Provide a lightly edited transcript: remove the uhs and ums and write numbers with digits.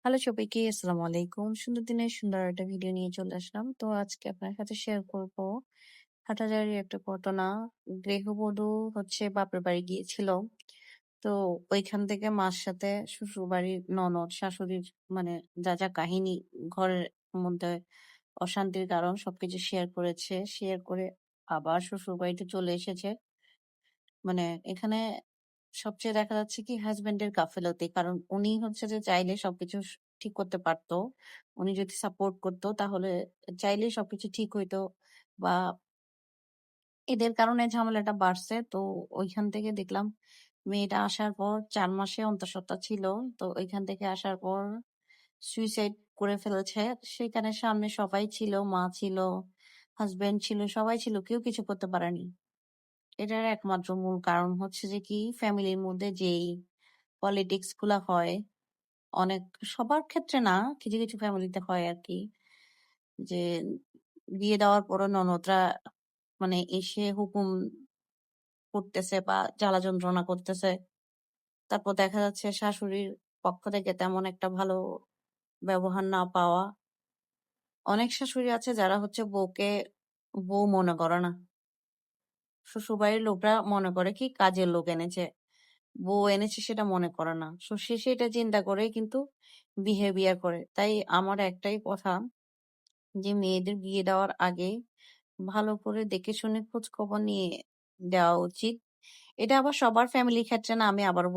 Hello সবাইকে, আসসালামু আলাইকুম। সুন্দর দিনের সুন্দর একটা ভিডিও নিয়ে চলে আসলাম। তো আজকে আপনার সাথে শেয়ার করব হাঁটাজারির একটা ঘটনা। গৃহবধূ হচ্ছে বাপের বাড়ি গিয়েছিল। তো ওইখান থেকে মার সাথে শ্বশুরবাড়ির ননদ, শাশুড়ির মানে যা কাহিনী ঘরের মধ্যে অশান্তির কারণ সবকিছু শেয়ার করেছে। শেয়ার করে আবার শ্বশুরবাড়িতে চলে এসেছে। মানে এখানে সবচেয়ে দেখা যাচ্ছে কি হাসব্যান্ডের গাফিলতি। কারণ উনি হচ্ছে যে চাইলে সবকিছু ঠিক করতে পারতো। উনি যদি সাপোর্ট করতো তাহলে চাইলেই সবকিছু ঠিক হইতো বা এদের কারণে ঝামেলাটা বাড়ছে। তো ওইখান থেকে দেখলাম মেয়েটা আসার পর ৪ মাসে অন্তঃসত্ত্বা ছিল। তো ওইখান থেকে আসার পর সুইসাইড করে ফেলেছে। সেখানে সামনে সবাই ছিল, মা ছিল, হাসব্যান্ড ছিল, সবাই ছিল। কেউ কিছু করতে পারেনি। এটার একমাত্র মূল কারণ হচ্ছে যে কি ফ্যামিলির মধ্যে যেই পলিটিক্স গুলা হয় অনেক সবার ক্ষেত্রে না, কিছু ফ্যামিলিতে হয় আরকি। যে বিয়ে দেওয়ার পরও ননদরা মানে এসে হুকুম করতেছে বা জ্বালা যন্ত্রণা করতেছে। তারপর দেখা যাচ্ছে শাশুড়ির পক্ষ থেকে তেমন একটা ভালো ব্যবহার না পাওয়া। অনেক শাশুড়ি আছে যারা হচ্ছে বউকে বউ মনে করে না। শ্বশুরবাড়ির লোকরা মনে করে কি কাজের লোক এনেছে। বউ এনেছে সেটা মনে করে না। সে সেটা চিন্তা করেই কিন্তু বিহেভিয়ার করে। তাই আমার একটাই কথা যে মেয়েদের বিয়ে দেওয়ার আগে ভালো করে দেখে শুনে খোঁজ খবর নিয়ে দেওয়া উচিত। এটা আবার সবার ফ্যামিলির ক্ষেত্রে না, আমি আবারও